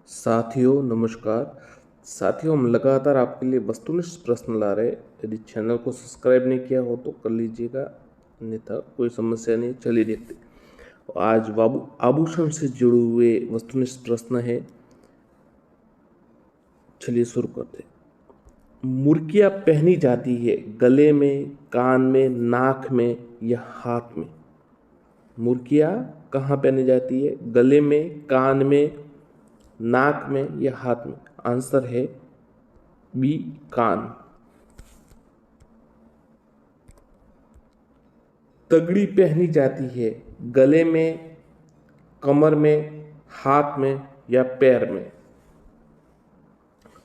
साथियों नमस्कार। साथियों, हम लगातार आपके लिए वस्तुनिष्ठ प्रश्न ला रहे हैं। यदि चैनल को सब्सक्राइब नहीं किया हो तो कर लीजिएगा, अन्यथा कोई समस्या नहीं। चलिए देखते। आज बाबू आभूषण से जुड़े हुए वस्तुनिष्ठ प्रश्न है। चलिए शुरू करते हैं। मुर्गियाँ पहनी जाती है गले में, कान में, नाक में या हाथ में? मुर्गियाँ कहाँ पहनी जाती है? गले में, कान में, नाक में या हाथ में? आंसर है बी, कान। तगड़ी पहनी जाती है गले में, कमर में, हाथ में या पैर में?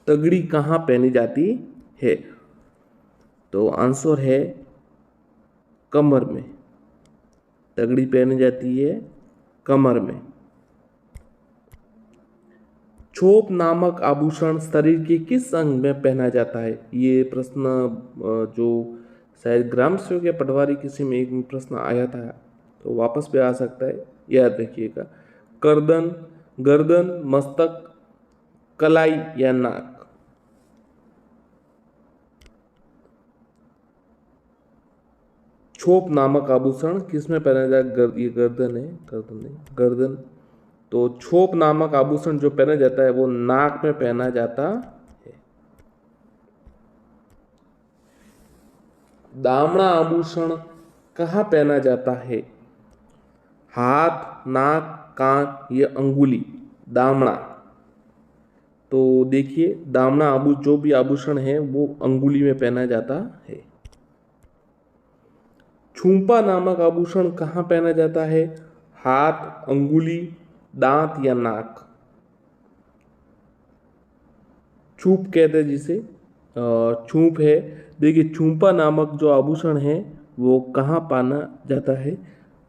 तगड़ी कहाँ पहनी जाती है? तो आंसर है कमर में। तगड़ी पहनी जाती है कमर में। छोप नामक आभूषण शरीर के किस अंग में पहना जाता है? ये प्रश्न जो शायद ग्राम सेवक या पटवारी किसी में एक प्रश्न आया था, तो वापस भी आ सकता है, याद रखिएगा। गर्दन, गर्दन, मस्तक, कलाई या नाक? छोप नामक आभूषण किस में पहना जाता है? ये गर्दन है, गर्दन नहीं, गर्दन। तो छोप नामक आभूषण जो पहना जाता है वो नाक में पहना जाता है। दामड़ा आभूषण कहाँ पहना जाता है? हाथ, नाक, कान या अंगुली? दामड़ा। तो देखिए, दामड़ा जो भी आभूषण है वो अंगुली में पहना जाता है। छूंपा नामक आभूषण कहाँ पहना जाता है? हाथ, अंगुली, दांत या नाक? छूप कहते हैं जिसे, छूप है। देखिए, छूंपा नामक जो आभूषण है वो कहाँ पाना जाता है?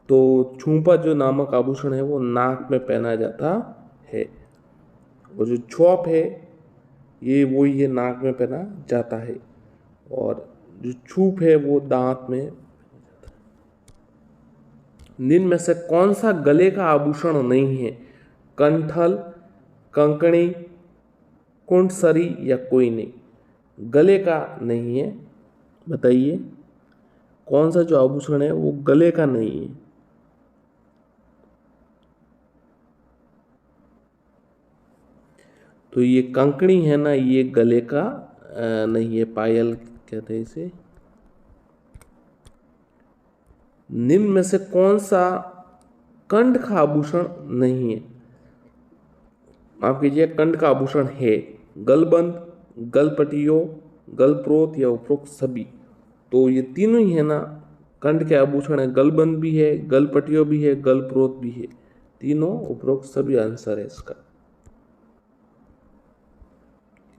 तो छूंपा जो नामक आभूषण है वो नाक में पहना जाता है। और जो छौप है ये वही है, नाक में पहना जाता है। और जो छूप है वो दांत में। निम्न में से कौन सा गले का आभूषण नहीं है? कंठल, कंकणी, कुंडसरी या कोई नहीं? गले का नहीं है, बताइए कौन सा जो आभूषण है वो गले का नहीं है? तो ये कंकणी है ना, ये गले का नहीं है, पायल कहते हैं इसे। निम्न में से कौन सा कंठ का आभूषण नहीं है? माफ कीजिए, कंठ का आभूषण है गलबंद, गलपटियो, गलप्रोत या उपरोक्त सभी? तो ये तीनों ही है ना कंठ के आभूषण है। गलबंद भी है, गलपटियो भी है, गलप्रोत भी है। तीनों उपरोक्त सभी आंसर है इसका।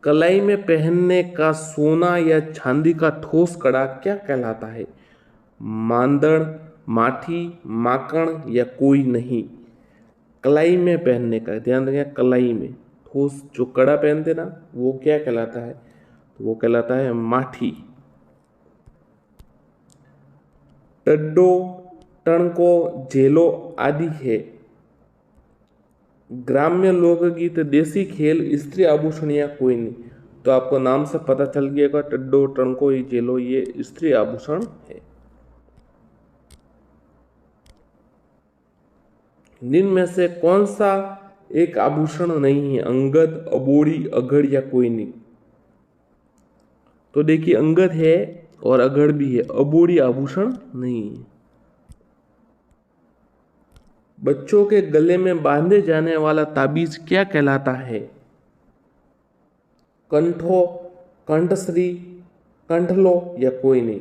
कलाई में पहनने का सोना या चांदी का ठोस कड़ा क्या कहलाता है? मांदड़, माठी, माकड़ या कोई नहीं? कलाई में पहनने का, ध्यान रखिए, कलाई में ठोस जो कड़ा पहनते ना वो क्या कहलाता है? तो वो कहलाता है माठी। टड्डो, टणको, झेलो आदि है ग्राम्य लोकगीत, देसी खेल, स्त्री आभूषण या कोई नहीं? तो आपको नाम से पता चल गया, टड्डो, टणको, झेलो ये स्त्री आभूषण है। निम्न में से कौन सा एक आभूषण नहीं है? अंगद, अबोड़ी, अघड़ या कोई नहीं? तो देखिए, अंगद है और अघड़ भी है, अबोड़ी आभूषण नहीं है। बच्चों के गले में बांधे जाने वाला ताबीज क्या कहलाता है? कंठो, कंठश्री, कंठलो या कोई नहीं?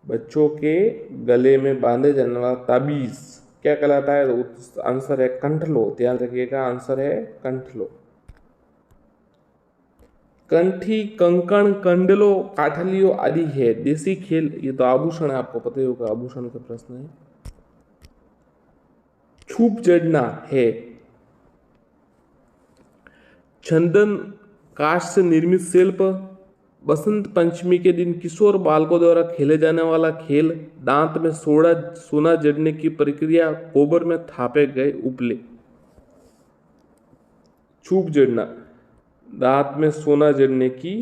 बच्चों के गले में बांधे जाने वाला ताबीज क्या कहलाता है? तो आंसर है कंठलो। ध्यान रखिएगा, आंसर है कंठलो। कंठी, कंकण, कंडलो, काठलियो आदि है देसी खेल, ये तो आभूषण है, आपको पता ही होगा, आभूषण का प्रश्न है। छूप जड़ना है चंदन काष्ठ से निर्मित शिल्प। बसंत पंचमी के दिन किशोर बालकों द्वारा खेले जाने वाला खेल। दांत में सोना जड़ने की प्रक्रिया। गोबर में थापे गए उपले। छूप जड़ना, दांत में सोना जड़ने की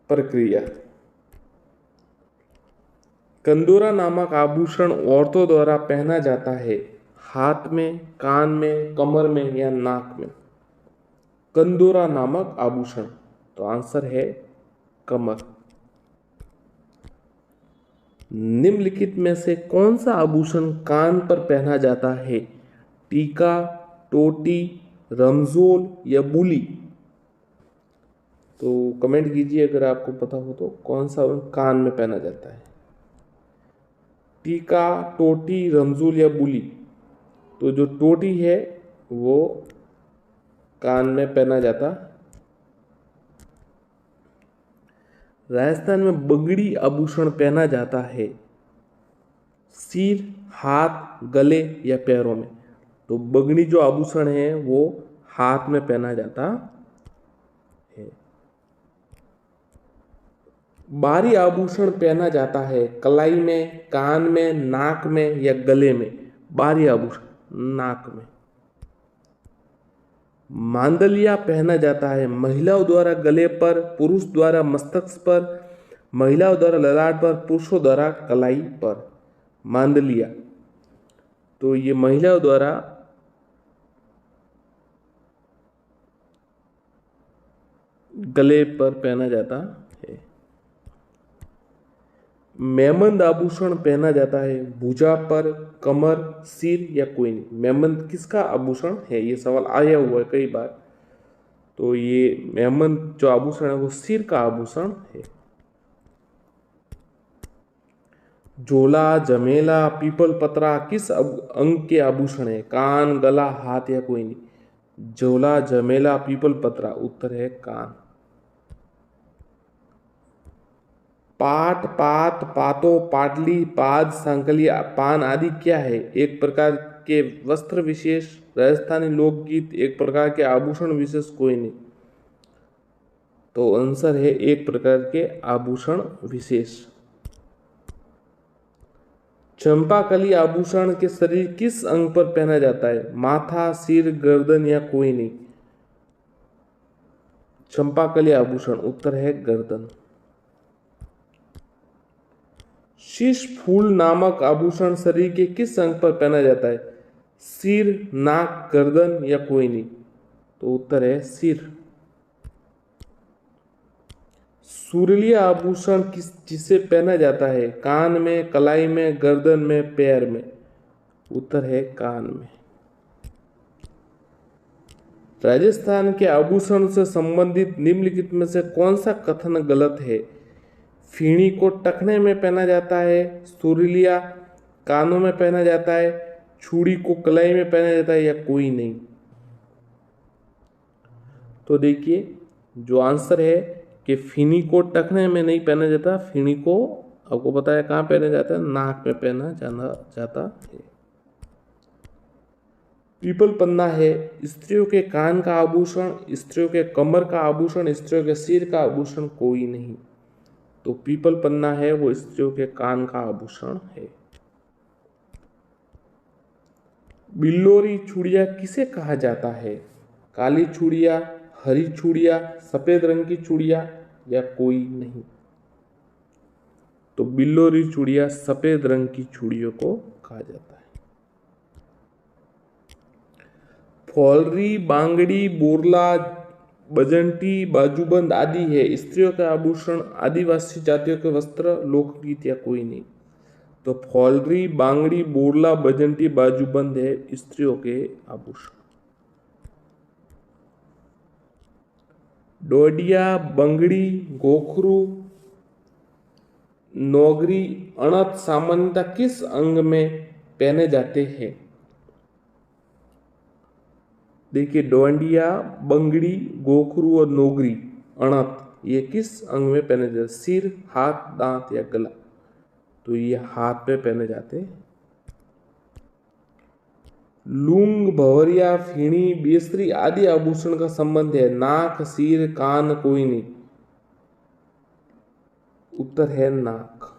प्रक्रिया। कंदोरा नामक आभूषण औरतों द्वारा पहना जाता है हाथ में, कान में, कमर में या नाक में। कंदोरा नामक आभूषण, तो आंसर है कमर। निम्नलिखित में से कौन सा आभूषण कान पर पहना जाता है? टीका, टोटी, रमजोल या बुली? तो कमेंट कीजिए अगर आपको पता हो तो, कौन सा कान में पहना जाता है? टीका, टोटी, रमजोल या बुली? तो जो टोटी है वो कान में पहना जाता। राजस्थान में बगड़ी आभूषण पहना जाता है सिर, हाथ, गले या पैरों में? तो बगड़ी जो आभूषण है वो हाथ में पहना जाता है। बाहरी आभूषण पहना जाता है कलाई में, कान में, नाक में या गले में? बाहरी आभूषण नाक में। मांदलिया पहना जाता है महिलाओं द्वारा गले पर, पुरुष द्वारा मस्तक पर, महिलाओं द्वारा ललाट पर, पुरुषों द्वारा कलाई पर। मांदलिया, तो ये महिलाओं द्वारा गले पर पहना जाता है। मेमंद आभूषण पहना जाता है भुजा पर, कमर, सिर या कोई नहीं? मेमंद किसका आभूषण है? ये सवाल आया हुआ है कई बार। तो ये मेमंद जो आभूषण है वो सिर का आभूषण है। झोला, जमेला, पीपल पत्रा किस अंग के आभूषण है? कान, गला, हाथ या कोई नहीं? झोला, जमेला, पीपल पत्रा, उत्तर है कान। पाट, पात, पातो, पाटली, पाद, सांकलिया, पान आदि क्या है? एक प्रकार के वस्त्र विशेष, राजस्थानी लोकगीत, एक प्रकार के आभूषण विशेष, कोई नहीं? तो आंसर है एक प्रकार के आभूषण विशेष। चंपाकली आभूषण के शरीर किस अंग पर पहना जाता है? माथा, सिर, गर्दन या कोई नहीं? चंपाकली आभूषण, उत्तर है गर्दन। शीश फूल नामक आभूषण शरीर के किस अंग पर पहना जाता है? सिर, नाक, गर्दन या कोई नहीं? तो उत्तर है सिर। सुरलिया आभूषण जिसे पहना जाता है? कान में, कलाई में, गर्दन में, पैर में? उत्तर है कान में। राजस्थान के आभूषण से संबंधित निम्नलिखित में से कौन सा कथन गलत है? फीणी को टखने में पहना जाता है, सुरलिया कानों में पहना जाता है, चूड़ी को कलाई में पहना जाता है या कोई नहीं? तो देखिए जो आंसर है कि फीनी को टखने में नहीं पहना जाता, फीनी को आपको पता है कहाँ पहना जाता है? नाक में पहना जाता है। पीपल पन्ना है स्त्रियों के कान का आभूषण, स्त्रियों के कमर का आभूषण, स्त्रियों के सिर का आभूषण, कोई नहीं? तो पीपल पन्ना है वो स्त्रियों के कान का आभूषण है। बिल्लोरी चूड़िया किसे कहा जाता है? काली चूड़िया, हरी चूड़िया, सफेद रंग की चूड़िया या कोई नहीं? तो बिल्लोरी चूड़िया सफेद रंग की चूड़ियों को कहा जाता है। फॉलरी, बांगड़ी, बोरला, बजंटी, बाजूबंद आदि है स्त्रियों के आभूषण, आदिवासी जातियों के वस्त्र, लोकगीत या कोई नहीं? तो फॉलरी, बांगड़ी, बोरला, बजंटी, बाजूबंद है स्त्रियों के आभूषण। डोडिया, बंगड़ी, गोखरू, नौगरी, अणत सामान्यतः किस अंग में पहने जाते हैं? देखिए डोंडिया, बंगड़ी, गोखरू और नोगरी, अणत, ये किस अंग में पहने जाते? सिर, हाथ, दांत या गला? तो ये हाथ पे पहने जाते। लूंग, भवरिया, फीणी, बेसरी आदि आभूषण का संबंध है नाक, सिर, कान, कोई नहीं? उत्तर है नाक।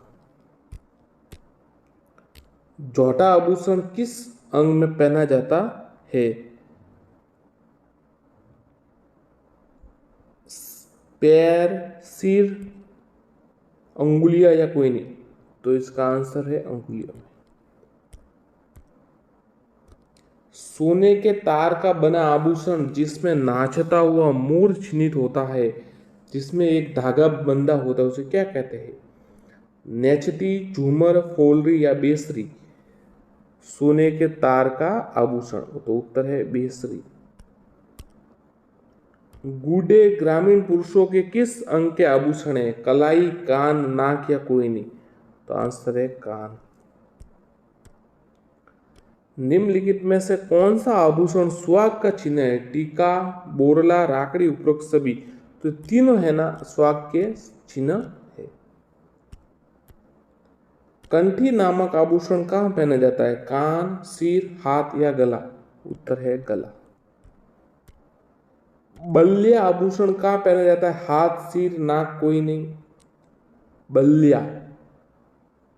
जोटा आभूषण किस अंग में पहना जाता है? पैर, सिर, अंगुलियां या कोई नहीं? तो इसका आंसर है अंगुलियों में। सोने के तार का बना आभूषण जिसमें नाचता हुआ मोर चिन्हित होता है, जिसमें एक धागा बंधा होता है, उसे क्या कहते हैं? नेचती, झूमर, फोलरी या बेसरी? सोने के तार का आभूषण, तो उत्तर है बेसरी। गूढ़े ग्रामीण पुरुषों के किस अंग के आभूषण है? कलाई, कान, नाक या कोई नहीं? तो आंसर है कान। निम्नलिखित में से कौन सा आभूषण सुहाग का चिन्ह है? टीका, बोरला, राकड़ी, उपरोक्त सभी? तो तीनों है ना सुहाग के चिन्ह है। कंठी नामक आभूषण कहाँ पहना जाता है? कान, सिर, हाथ या गला? उत्तर है गला। बल्लिया आभूषण कहाँ पहना जाता है? हाथ, सिर, नाक, कोई नहीं? बल्लिया,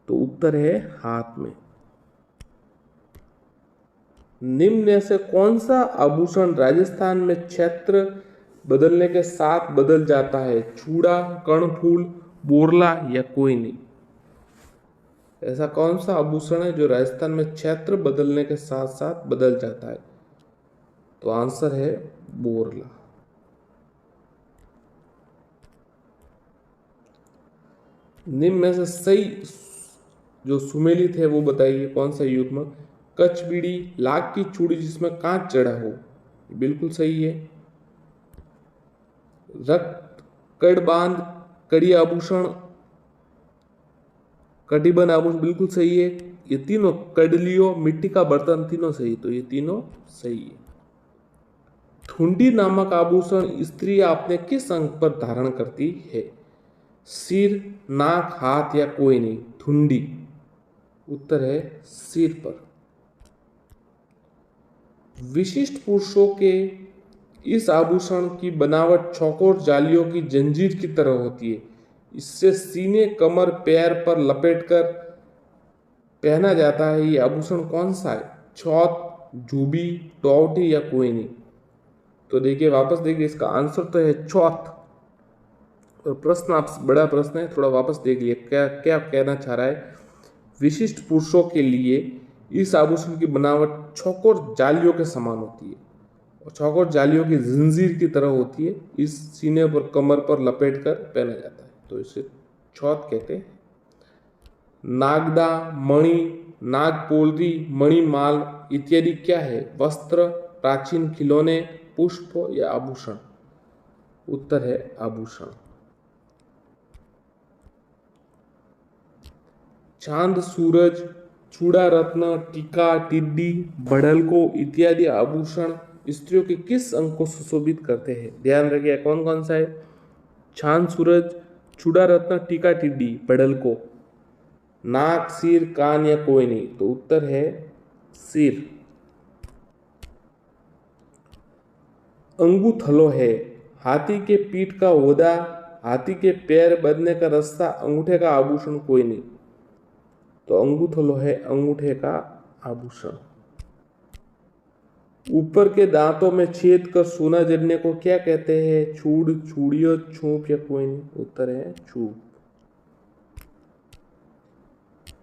तो उत्तर है हाथ में। निम्न में से कौन सा आभूषण राजस्थान में क्षेत्र बदलने के साथ बदल जाता है? चूड़ा, कर्णफूल, बोरला या कोई नहीं? ऐसा कौन सा आभूषण है जो राजस्थान में क्षेत्र बदलने के साथ साथ बदल जाता है? तो आंसर है बोरला। निम्न में से सही जो सुमेलित है वो बताइए, कौन सा युग्मक? कचबीड़ी, लाख की चूड़ी जिसमें कांच चढ़ा हो, बिल्कुल सही है। रक्त कड़बांध, कड़ी आभूषण, कटिबंध आभूषण, बिल्कुल सही है। ये तीनों, कड़लियों, मिट्टी का बर्तन, तीनों सही, तो ये तीनों सही है। थुंडी नामक आभूषण स्त्री अपने किस अंग पर धारण करती है? सिर, नाक, हाथ या कोई नहीं? थुंडी, उत्तर है सिर पर। विशिष्ट पुरुषों के इस आभूषण की बनावट चौकोर जालियों की जंजीर की तरह होती है। इससे सीने, कमर, पैर पर लपेटकर पहना जाता है। ये आभूषण कौन सा है? चौथ, जूबी, टोटी या कोई नहीं? तो देखिए, वापस देखिए, इसका आंसर तो है चौथ। और प्रश्न आप बड़ा प्रश्न है, थोड़ा वापस देख लिए क्या क्या कहना चाह रहा है। विशिष्ट पुरुषों के लिए इस आभूषण की बनावट चौकोर जालियों के समान होती है और चौकोर जालियों की जंजीर की तरह होती है। इस सीने पर, कमर पर लपेट कर पहना जाता है, तो इसे चौथ कहते हैं। नागदा, मणि, नागपोलरी, मणिमाल इत्यादि क्या है? वस्त्र, प्राचीन खिलौने, पुष्प या आभूषण? उत्तर है आभूषण। चांद, सूरज, चूड़ा रत्न, टीका, टिड्डी, बड़लको इत्यादि आभूषण स्त्रियों के किस अंग को सुशोभित करते हैं? ध्यान रखिए, कौन कौन सा है? चांद, सूरज, चूड़ा रत्न, टीका, टिड्डी, बड़लको? नाक, सिर, कान या कोई नहीं? तो उत्तर है सिर। अंगूथलो है हाथी के पीठ का ओदा, हाथी के पैर बदने का रास्ता, अंगूठे का आभूषण, कोई नहीं? तो अंगूथलो है अंगूठे का आभूषण। ऊपर के दांतों में छेद कर सोना जड़ने को क्या कहते हैं? चूड़, चूड़ियों, छूप या कोई नहीं? उत्तर है छूप।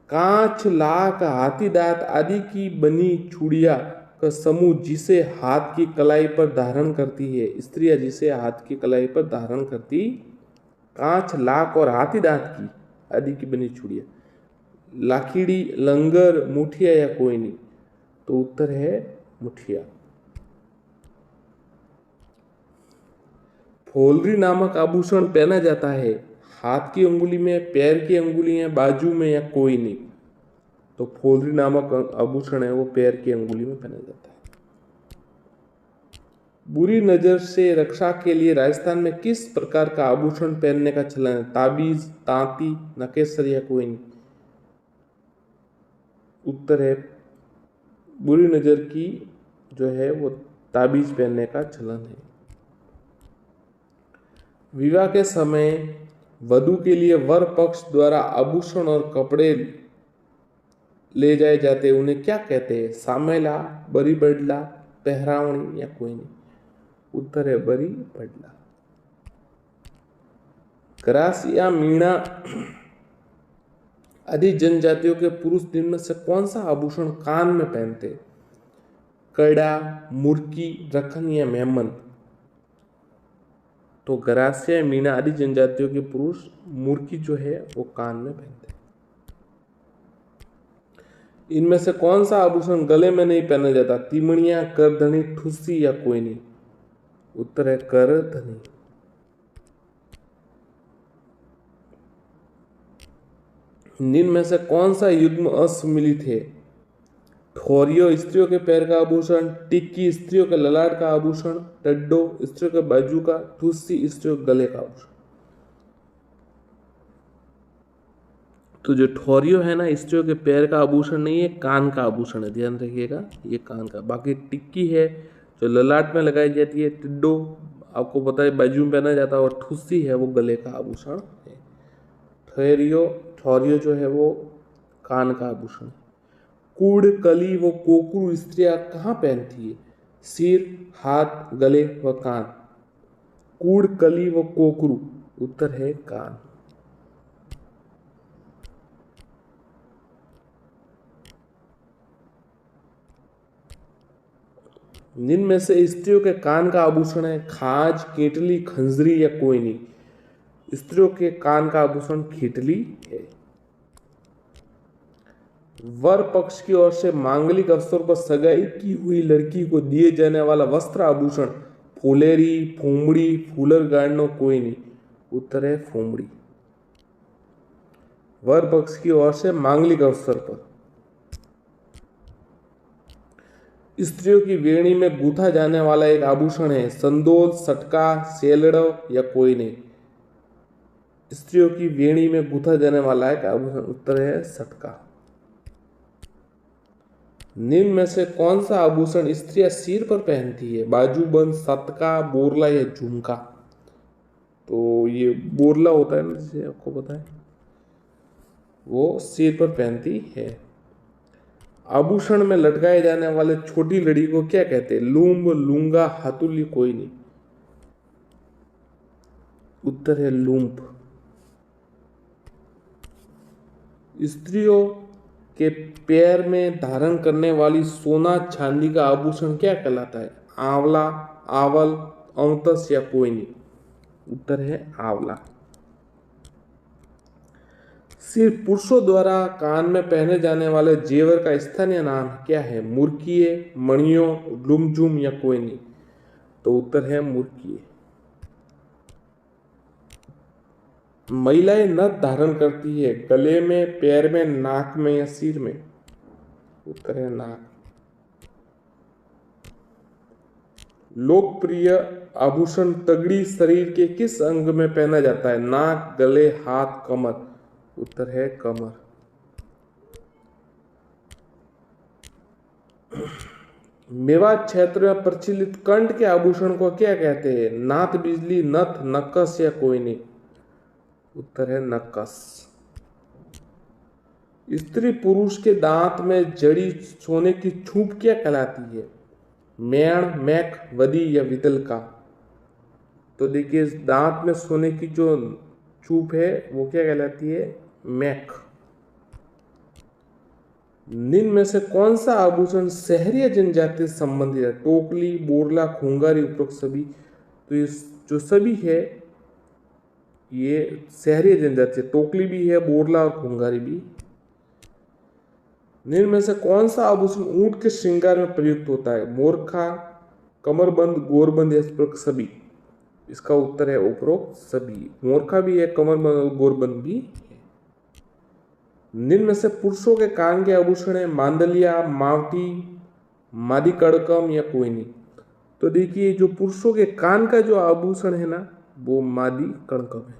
कांच, लाख, हाथी दांत आदि की बनी चूड़िया का समूह जिसे हाथ की कलाई पर धारण करती है, स्त्रियां जिसे हाथ की कलाई पर धारण करती, कांच, लाख और हाथी दांत की आदि की बनी चूड़िया, लाखीड़ी, लंगर, मुठिया या कोई नहीं? तो उत्तर है मुठिया। फोलरी नामक आभूषण पहना जाता है हाथ की अंगुली में, पैर की अंगुली है, बाजू में या कोई नहीं? तो फोलरी नामक आभूषण है वो पैर की अंगुली में पहना जाता है। बुरी नजर से रक्षा के लिए राजस्थान में किस प्रकार का आभूषण पहनने का चलन है? ताबीज, तांती, नकेसर या कोई नहीं? उत्तर है बुरी नजर की जो है वो ताबीज पहनने का चलन है। विवाह के समय वधू के लिए वर पक्ष द्वारा आभूषण और कपड़े ले जाए जाते, उन्हें क्या कहते हैं? सामेला, बरी बडला, पहरावणी या कोई नहीं? उत्तर है बरी बडला। गरासिया मीणा आदि जनजातियों के पुरुष दिन में से कौन सा आभूषण कान में पहनते? कड़ा, मुर्की, रखन या मेमन? तो गरासिया मीणा आदि जनजातियों के पुरुष मुर्की जो है वो कान में पहनते हैं। इनमें से कौन सा आभूषण गले में नहीं पहना जाता? तिमणिया, करधनी, ठुस्सी या कोयनी? उत्तर है करधनी। निम्न में से कौन सा युग्म असम्मिलित है? ठोरियो स्त्रियों के पैर का आभूषण, टिक्की स्त्रियों के ललाट का आभूषण, टड्डो स्त्रियों के बाजू का, ठुस्सी स्त्रियों के गले का आभूषण। तो जो ठोरियो है ना, स्त्रियों के पैर का आभूषण नहीं है, कान का आभूषण है, ध्यान रखिएगा, ये कान का। बाकी टिक्की है जो ललाट में लगाई जाती है, टिड्डो आपको पता है बाजू में पहना जाता है, और ठुस्सी है वो गले का आभूषण है। ठोरियो जो है वो कान का आभूषण है। कूड़, कली व कोकरू स्त्रियां कहाँ पहनती है? सिर, हाथ, गले व कान। कूड़, कली व कोकरू, उत्तर है कान। निम्न में से स्त्रियों के कान का आभूषण है खाज, केटली, खंजरी या कोयनी? स्त्रियों के कान का आभूषण खीटली है। वर पक्ष की ओर से मांगलिक अवसर पर सगाई की हुई लड़की को दिए जाने वाला वस्त्र आभूषण फुलेरी, फूमड़ी, फूलर गाड़नो, कोयनी? उत्तर है फूमड़ी। वर पक्ष की ओर से मांगलिक अवसर पर स्त्रियों की वेणी में गूथा जाने वाला एक आभूषण है संदोल, सटका, सेलड़ो या कोयनी? स्त्रियों की वेणी में गूथा जाने वाला एक आभूषण, उत्तर है सटका। निम्न में से कौन सा आभूषण स्त्रियां सिर पर पहनती है? बाजूबंद, सतका, बोरला या झुमका? तो ये बोरला होता है ना, जिसे आपको पता है, वो सिर पर पहनती है। आभूषण में लटकाए जाने वाले छोटी लड़ी को क्या कहते हैं? लूंब, लूंगा, हथुली, कोयनी? उत्तर है लूंब। स्त्रियों के पैर में धारण करने वाली सोना चांदी का आभूषण क्या कहलाता है? आंवला, आवल, औंतस या कोयनी? उत्तर है आंवला। सिर्फ पुरुषों द्वारा कान में पहने जाने वाले जेवर का स्थानीय नाम क्या है? मुर्किए, मणियों, लुमझुम या कोयनी? तो उत्तर है मुर्किए। महिलाएं नथ धारण करती है गले में, पैर में, नाक में या सिर में? उत्तर है नाक। लोकप्रिय आभूषण तगड़ी शरीर के किस अंग में पहना जाता है? नाक, गले, हाथ, कमर? उत्तर है कमर। मेवात क्षेत्र में प्रचलित कंठ के आभूषण को क्या कहते हैं? नाथ, बिजली, नथ, नक्कस या कोयनी? उत्तर है नक्कस। स्त्री पुरुष के दांत में जड़ी सोने की छूप क्या कहलाती है? मेण, मैक, वदी या विदल का? तो देखिए दांत में सोने की जो छूप है वो क्या कहलाती है? मैक। निम्न में से कौन सा आभूषण शहरी जनजाति से संबंधित है? टोकली, बोरला, खूंगारी, उपरोक्त सभी? तो ये जो सभी है ये शहरी जनजाति, टोकली भी है, बोरला और खूंगारी भी। निम्न में से कौन सा आभूषण ऊंट के श्रृंगार में प्रयुक्त होता है? मोरखा, कमरबंद, गोरबंद या उपरोक्त सभी? इसका उत्तर है उपरोक्त सभी। मोरखा भी है, कमरबंद और गोरबंद भी है। निम्न में से पुरुषों के कान के आभूषण है मांदलिया, मावटी, मादी कड़कम या कोयनी? तो देखिए जो पुरुषों के कान का जो आभूषण है ना वो मादी कड़कम है।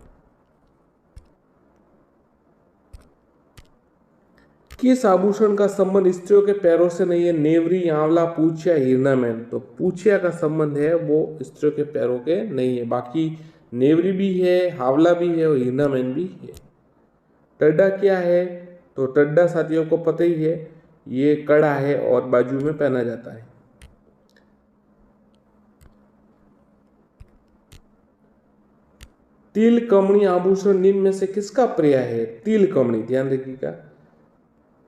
किस आभूषण का संबंध स्त्रियों के पैरों से नहीं है? नेवरी, आंवला, पूछिया, हिरनामैन? तो पूछिया का संबंध है वो स्त्रियों के पैरों के नहीं है, बाकी नेवरी भी है, हावला भी है और हिरनामैन भी है। टड्डा क्या है? तो टड्डा साथियों को पता ही है, ये कड़ा है और बाजू में पहना जाता है। तिल कमणी आभूषण निम्न में से किसका पर्याय है? तिल कमणी, ध्यान रखिएगा।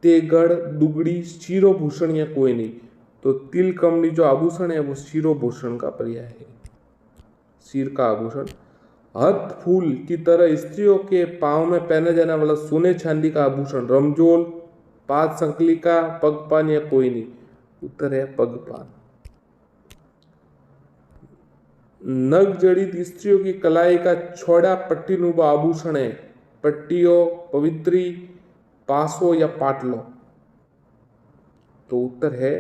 तेगड़, दुगड़ी, शिरोभूषण या कोई नहीं। तो तिल कमणी जो आभूषण है वो शिरोभूषण का पर्याय है, सिर का आभूषण। हथ फूल की तरह स्त्रियों के पांव में पहने जाने वाला सोने चांदी का आभूषण रमजोल, पाद संकलिका, पगपान या कोई नहीं। उत्तर है पगपान। नग जड़ित स्त्रियों की कलाई का चौड़ा पट्टीनुमा आभूषण है पट्टियों, पवित्री, पासो या पाटलो। तो उत्तर है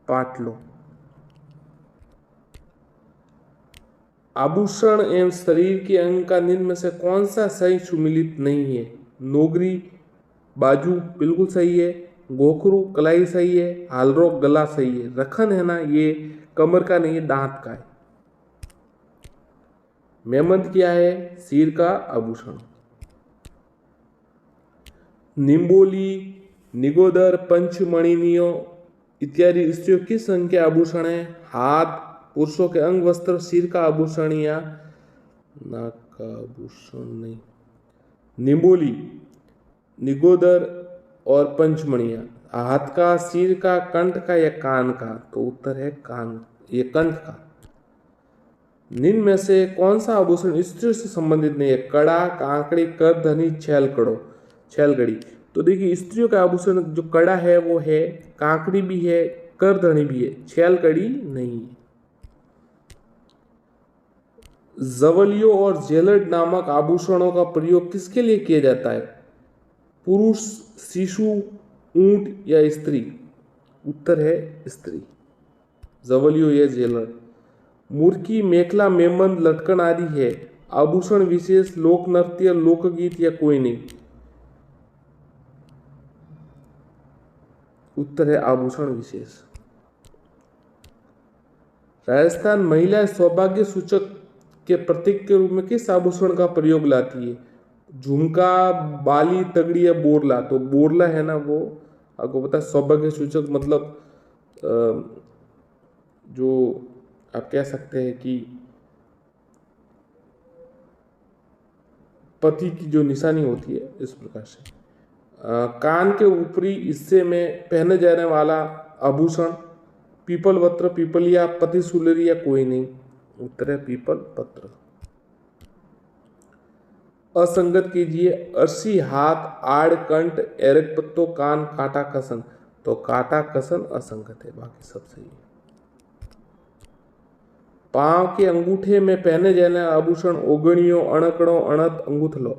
पाटलो। आभूषण एवं शरीर के अंग का निम्न में से कौन सा सही सुमिलित नहीं है? नोगरी, बाजू बिल्कुल सही है, गोखरू कलाई सही है, हालरो गला सही है, रखन है ना ये कमर का नहीं है, दांत का है। मेमंद क्या है? सिर का आभूषण। निम्बोली, निगोदर, पंचमणिनियो इत्यादि स्त्रियों किस अंग के आभूषण है? हाथ, पुरुषों के अंग वस्त्र, सिर का आभूषण या नाक का आभूषण नहीं। निम्बोली, निगोदर और पंचमणिया, हाथ का, सिर का, कंठ का या कान का? तो उत्तर है कान, ये कंठ का। निम्न में से कौन सा आभूषण स्त्री से संबंधित नहीं है? कड़ा, कांकड़ी, करधनी, छैलगड़ी। तो देखिए स्त्रियों का आभूषण जो कड़ा है वो है, कांकड़ी भी है, करधनी भी है, छैलगड़ी नहीं है। जवलियों और जेलड नामक आभूषणों का प्रयोग किसके लिए किया जाता है? पुरुष, शिशु, ऊंट या स्त्री? उत्तर है स्त्री, जवलियो या जेलड। मुर्की, मेखला, मेमंद, लटकन आदि है आभूषण विशेष, लोक नृत्य, लोकगीत या कोई नहीं? उत्तर है आभूषण विशेष। राजस्थान महिला सौभाग्य सूचक के प्रतीक के रूप में किस आभूषण का प्रयोग लाती है? झुमका, बाली, तगड़ी या बोरला? तो बोरला है ना वो आपको पता है सौभाग्य सूचक, मतलब जो आप कह सकते हैं कि पति की जो निशानी होती है, इस प्रकार से। कान के ऊपरी हिस्से में पहने जाने वाला आभूषण पीपल पत्र, पीपलिया, पति सुलेरी या कोई नहीं? उत्तर है पीपल पत्र। असंगत कीजिए। अर्शी, हाथ, आड़, कंठ, एरक पत्तो, कान, काटा, कसन। तो काटा कसन असंगत है, बाकी सब सही है। पांव के अंगूठे में पहने जाने आभूषण ओगणियों, अणकड़ों, अणत, अंगूठलो।